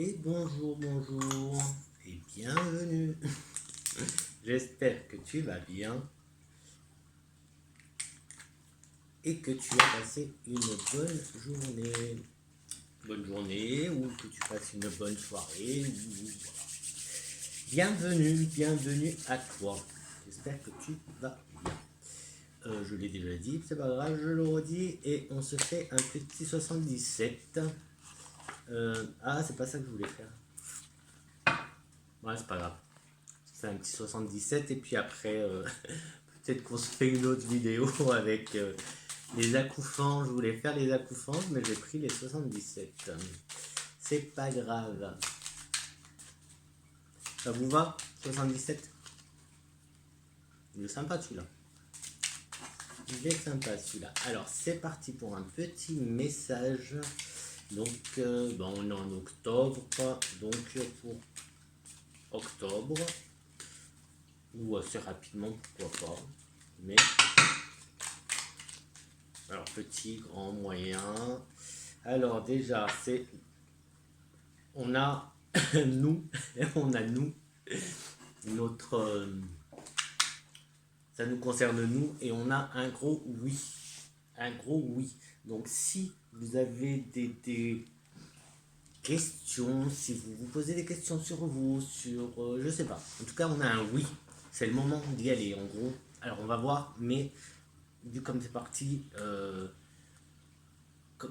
Et bonjour, bonjour, et bienvenue. J'espère que tu vas bien et que tu as passé une bonne journée. Bonne journée ou que tu passes une bonne soirée. Bienvenue, bienvenue à toi. J'espère que tu vas bien. Je l'ai déjà dit, c'est pas grave, je le redis et on se fait un petit 77. Ah, c'est pas ça que je voulais faire. Ouais, c'est pas grave. C'est un petit 77 et puis après, peut-être qu'on se fait une autre vidéo avec les acouphants. Je voulais faire les acouphants, mais j'ai pris les 77. C'est pas grave. Ça vous va 77? Il est sympa celui-là. Il est sympa celui-là. Alors c'est parti pour un petit message. Donc bon, on est en octobre. Donc pour octobre, ou assez rapidement, pourquoi pas. Mais alors petit, grand, moyen. Alors déjà c'est on a nous, notre ça nous concerne nous et on a un gros oui. Un gros oui. Donc si vous avez des questions, si vous vous posez des questions sur vous, sur je sais pas. En tout cas, on a un oui. C'est le moment d'y aller en gros. Alors on va voir, mais vu comme c'est parti,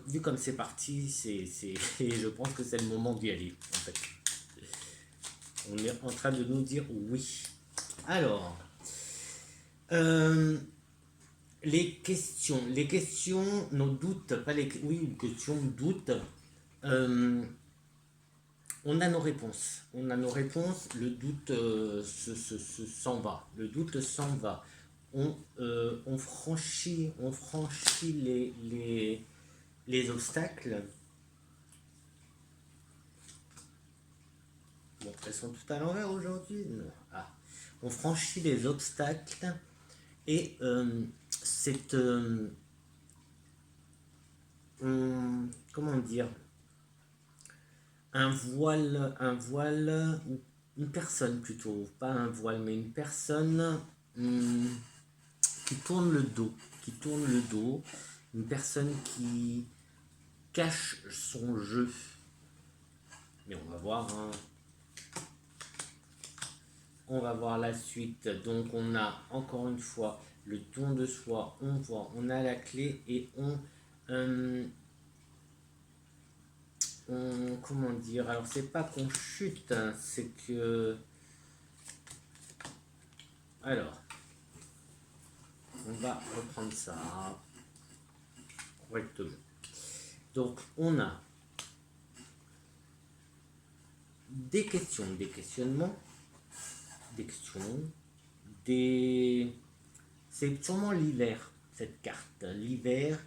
vu comme c'est parti, je pense que c'est le moment d'y aller en fait. On est en train de nous dire oui. Alors, les questions, nos doutes, pas les, oui, une question, doute. Euh, on a nos réponses. On a nos réponses. Le doute s'en va. Le doute s'en va. On franchit les obstacles. Bon, elles sont toutes à l'envers aujourd'hui. Ah. On franchit les obstacles et c'est comment dire, un voile, une personne plutôt, pas un voile, mais une personne qui tourne le dos, une personne qui cache son jeu. Mais on va voir, hein. On va voir la suite. Donc on a encore une fois le don de soi, on voit, on a la clé et comment dire, alors c'est pas qu'on chute, hein, c'est que alors on va reprendre ça correctement. Donc on a des questions, des questionnements, des questions, c'est sûrement l'hiver, cette carte. L'hiver,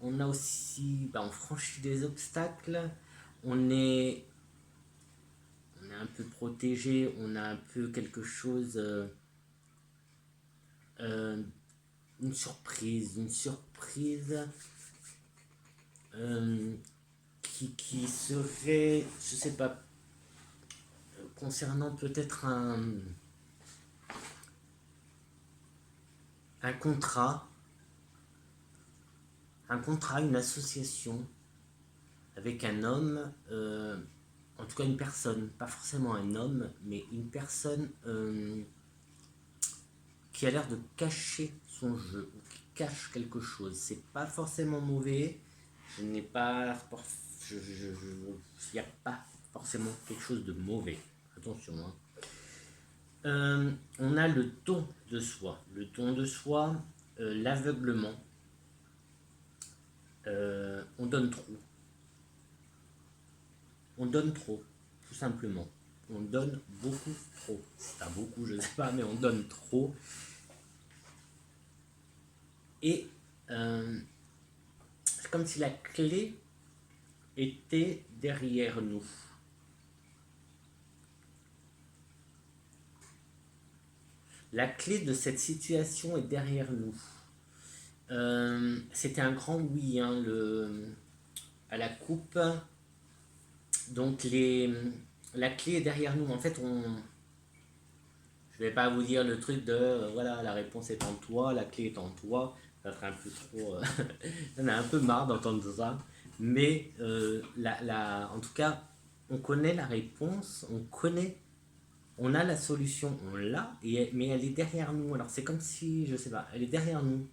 on a aussi, on franchit des obstacles, on est un peu protégé, on a un peu quelque chose, une surprise qui serait, je sais pas, concernant peut-être un contrat, une association avec un homme, en tout cas une personne, pas forcément un homme, mais une personne qui a l'air de cacher son jeu, ou qui cache quelque chose. C'est pas forcément mauvais, je n'ai pas, il n'y a pas forcément quelque chose de mauvais. Attention, hein. On a le don de soi. Le don de soi, l'aveuglement. On donne trop. On donne trop, tout simplement. On donne beaucoup trop. Pas beaucoup, je ne sais pas, mais on donne trop. Et c'est comme si la clé était derrière nous. La clé de cette situation est derrière nous. C'était un grand oui, hein, à la coupe. Donc la clé est derrière nous. En fait, je vais pas vous dire le truc de voilà, la réponse est en toi, la clé est en toi. Ça serait un peu trop. J'en ai un peu marre d'entendre ça. Mais en tout cas, on connaît la réponse, on a la solution, on l'a, mais elle est derrière nous. Alors c'est comme si, je sais pas, elle est derrière nous.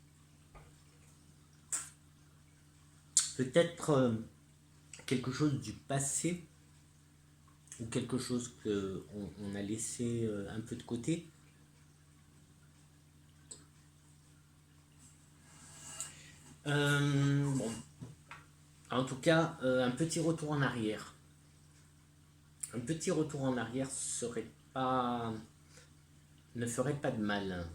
Peut-être quelque chose du passé ou quelque chose que on a laissé un peu de côté. Bon, en tout cas, un petit retour en arrière. Un petit retour en arrière ne ferait pas de mal.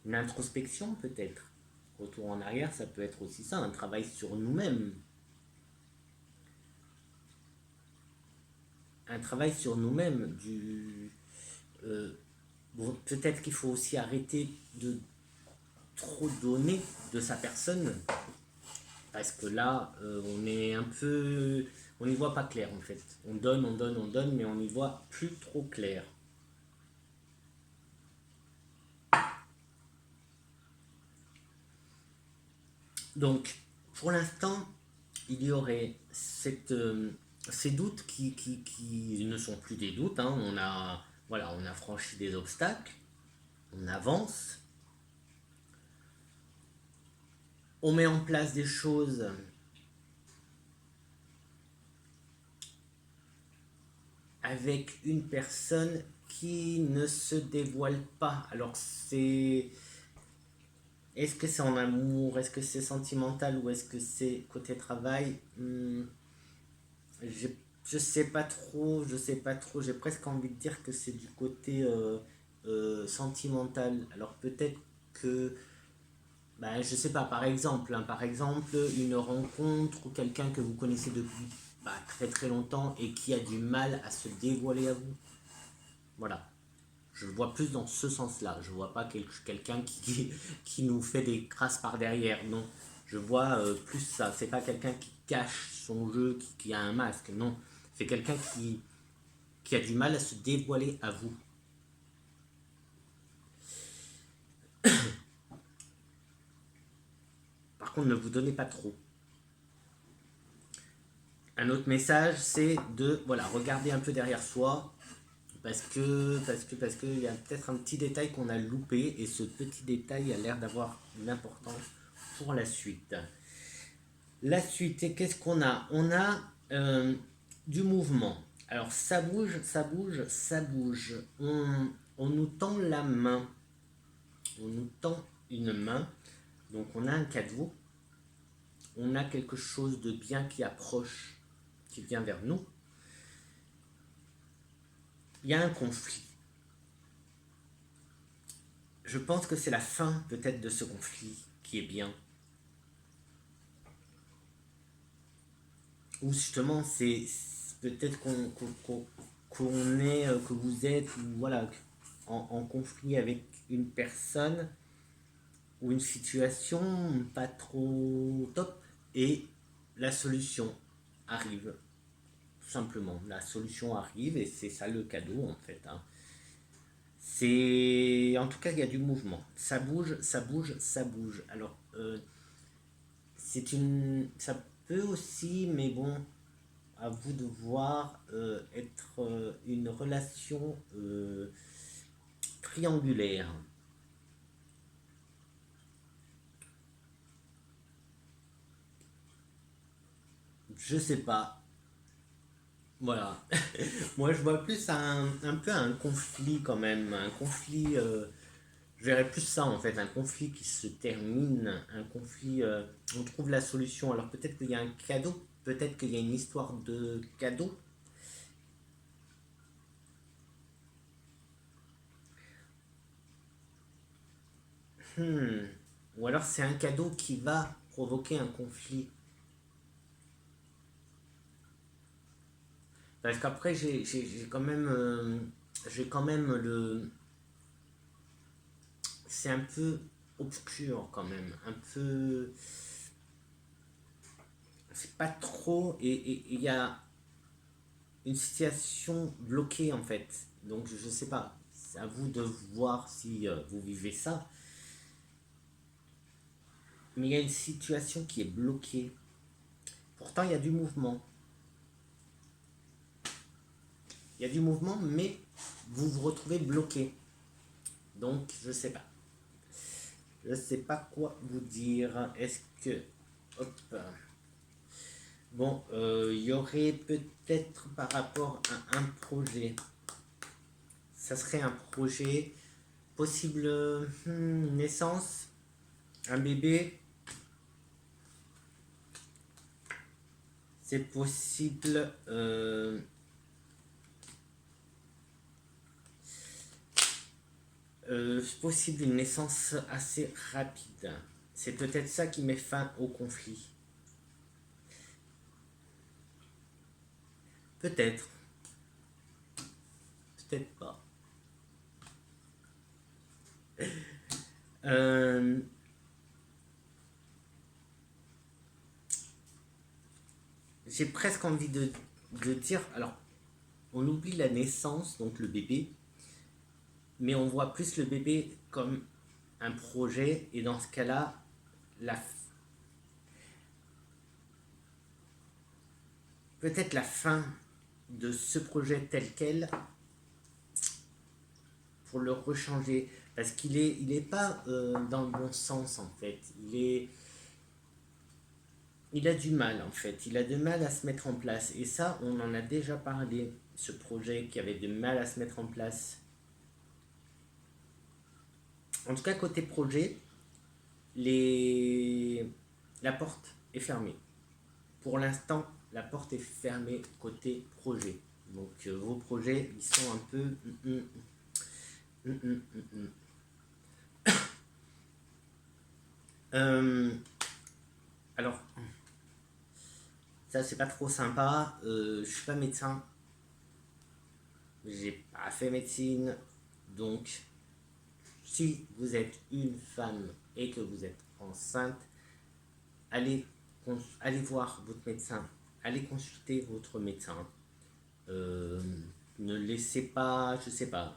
Une introspection peut-être. Retour en arrière, ça peut être aussi ça, un travail sur nous-mêmes. Un travail sur nous-mêmes. Bon, peut-être qu'il faut aussi arrêter de trop donner de sa personne. Parce que là, on est un peu. On n'y voit pas clair en fait. On donne, on donne, on donne, mais on n'y voit plus trop clair. Donc, pour l'instant, il y aurait ces doutes qui ne sont plus des doutes. Hein. On a franchi des obstacles, on avance, on met en place des choses avec une personne qui ne se dévoile pas. Alors c'est... Est-ce que c'est en amour, est-ce que c'est sentimental ou est-ce que c'est côté travail? Je sais pas trop, je sais pas trop. J'ai presque envie de dire que c'est du côté sentimental. Alors peut-être que, bah, je sais pas, par exemple, une rencontre ou quelqu'un que vous connaissez depuis très très longtemps et qui a du mal à se dévoiler à vous. Voilà. Je le vois plus dans ce sens-là. Je vois pas quelqu'un qui nous fait des crasses par derrière. Non. Je vois plus ça. C'est pas quelqu'un qui cache son jeu, qui a un masque. Non. C'est quelqu'un qui a du mal à se dévoiler à vous. Par contre, ne vous donnez pas trop. Un autre message, c'est de voilà, regarder un peu derrière soi. Parce que il y a peut-être un petit détail qu'on a loupé et ce petit détail a l'air d'avoir une importance pour la suite. La suite, et qu'est-ce qu'on a? On a du mouvement. Alors ça bouge, ça bouge, ça bouge. On nous tend la main. On nous tend une main. Donc on a un cadeau. On a quelque chose de bien qui approche, qui vient vers nous. Il y a un conflit. Je pense que c'est la fin peut-être de ce conflit qui est bien. Ou justement c'est peut-être qu'on est, que vous êtes voilà, en conflit avec une personne ou une situation pas trop top et la solution arrive. Tout simplement, la solution arrive et c'est ça le cadeau en fait. Hein. C'est en tout cas il y a du mouvement. Ça bouge, ça bouge, ça bouge. Alors ça peut aussi, mais bon, à vous de voir être une relation triangulaire. Je sais pas. Voilà. Moi, je vois plus un peu un conflit quand même. Un conflit. Je verrais plus ça en fait. Un conflit qui se termine. Un conflit. On trouve la solution. Alors peut-être qu'il y a un cadeau. Peut-être qu'il y a une histoire de cadeau. Hmm. Ou alors c'est un cadeau qui va provoquer un conflit. Parce qu'après, j'ai quand même le. C'est un peu obscur quand même. Un peu. c'est pas trop, et il y a une situation bloquée en fait. Donc je sais pas, c'est à vous de voir si vous vivez ça. Mais il y a une situation qui est bloquée. Pourtant il y a du mouvement. Il y a du mouvement, mais vous vous retrouvez bloqué. Donc je sais pas. Je sais pas quoi vous dire. Est-ce que... Hop. Bon, il y aurait peut-être par rapport à un projet. Ça serait un projet possible naissance, un bébé. C'est possible. Possible une naissance assez rapide. C'est peut-être ça qui met fin au conflit. Peut-être. Peut-être pas. J'ai presque envie de dire, alors, on oublie la naissance, donc le bébé, mais on voit plus le bébé comme un projet, et dans ce cas-là, peut-être la fin de ce projet tel quel, pour le rechanger, parce qu'il est pas dans le bon sens en fait. Il a du mal en fait. Il a du mal à se mettre en place. Et ça, on en a déjà parlé. Ce projet qui avait du mal à se mettre en place. En tout cas, côté projet, la porte est fermée. Pour l'instant, la porte est fermée côté projet. Donc vos projets, ils sont un peu... Alors, ça c'est pas trop sympa. Je suis pas médecin. J'ai pas fait médecine. Donc, si vous êtes une femme et que vous êtes enceinte, allez voir votre médecin. Allez consulter votre médecin. Ne laissez pas, je sais pas,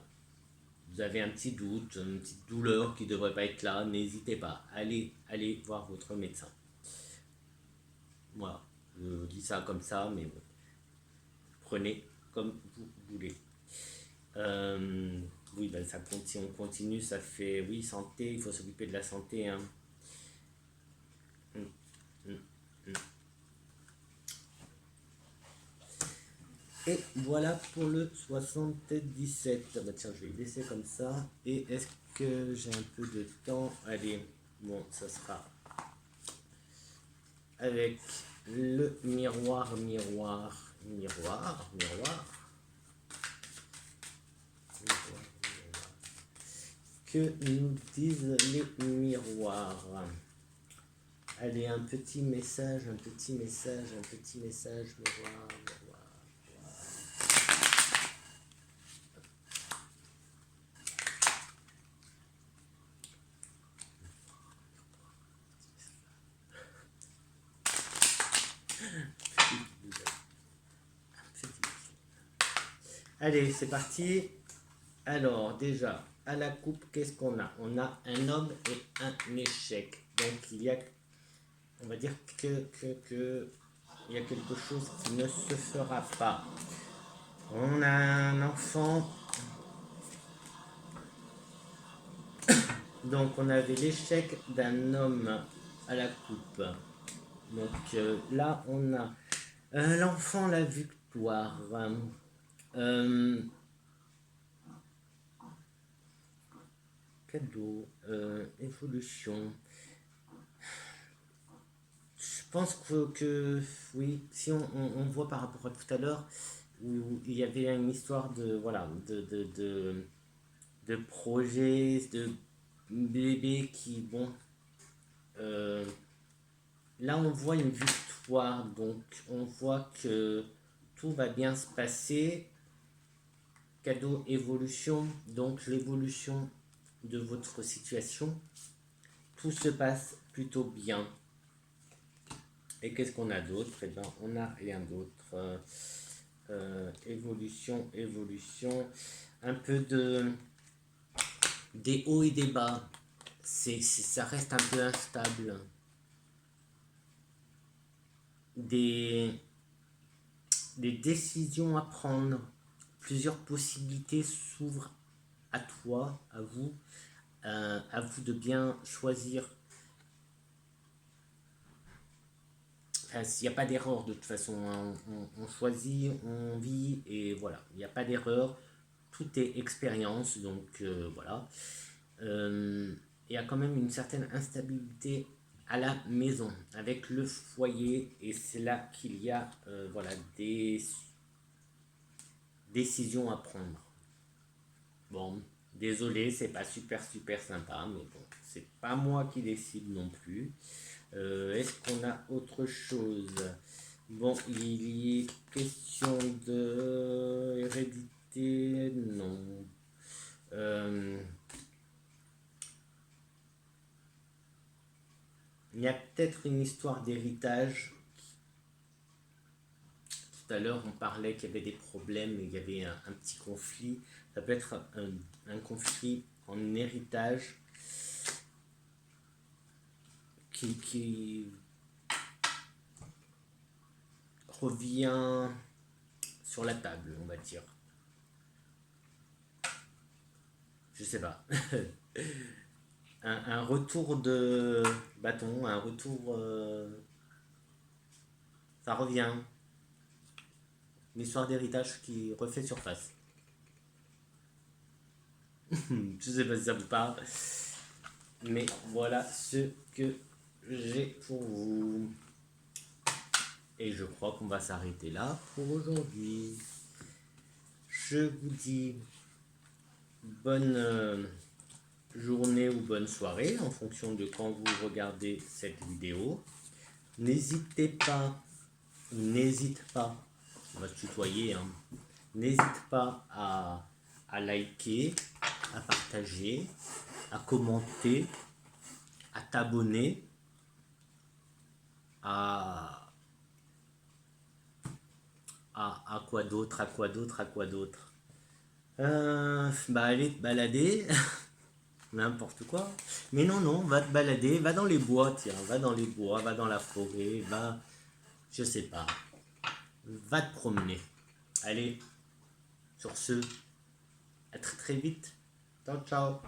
vous avez un petit doute, une petite douleur qui ne devrait pas être là, n'hésitez pas. Allez voir votre médecin. Voilà, je dis ça comme ça, mais bon, prenez comme vous voulez. Oui, ben ça compte, si on continue, ça fait, oui, santé, il faut s'occuper de la santé. Hein. Et voilà pour le 77. Bah tiens, je vais laisser comme ça. Et est-ce que j'ai un peu de temps? Allez, bon, ça sera avec le miroir. Que nous disent les miroirs? Allez, un petit message, miroir. Allez, c'est parti. Alors, déjà, à la coupe, qu'est-ce qu'on a? On a un homme et un échec. Donc, il y a, on va dire il y a quelque chose qui ne se fera pas. On a un enfant. Donc, on avait l'échec d'un homme à la coupe. Donc, là, on a l'enfant, la victoire. Cadeau, évolution. Je pense que oui, si on voit par rapport à tout à l'heure, où il y avait une histoire de, voilà, de projets, de bébés qui, bon, là on voit une victoire, donc on voit que tout va bien se passer. Cadeau, évolution, donc l'évolution de votre situation, tout se passe plutôt bien. Et qu'est-ce qu'on a d'autre? Eh ben, on n'a rien d'autre. Évolution, évolution. Un peu des hauts et des bas. Ça reste un peu instable. Des décisions à prendre. Plusieurs possibilités s'ouvrent à toi, à vous. À vous de bien choisir. Enfin, il n'y a pas d'erreur de toute façon. Hein. On choisit, on vit et voilà. Il n'y a pas d'erreur. Tout est expérience. Donc voilà. Il y a quand même une certaine instabilité à la maison avec le foyer et c'est là qu'il y a voilà, des décisions à prendre. Bon, désolé, c'est pas super sympa, mais bon, c'est pas moi qui décide non plus. Est-ce qu'on a autre chose? Bon, il est question de hérédité, non. Il y a peut-être une histoire d'héritage. Tout à l'heure, on parlait qu'il y avait des problèmes, il y avait un petit conflit. Ça peut être un conflit en héritage qui revient sur la table, on va dire. Je sais pas. Un retour de bâton, un retour... ça revient. Une histoire d'héritage qui refait surface. Je sais pas si ça vous parle. Mais voilà ce que j'ai pour vous. Et je crois qu'on va s'arrêter là pour aujourd'hui. Je vous dis bonne journée ou bonne soirée en fonction de quand vous regardez cette vidéo. N'hésite pas, on va se tutoyer, hein. N'hésite pas à liker, à partager, à commenter, à t'abonner, à quoi d'autre, bah allez te balader, n'importe quoi. Mais non, va te balader, va dans les bois, tiens, va dans les bois, va dans la forêt, va, je sais pas, va te promener. Allez, sur ce, à très vite. Ciao, ciao.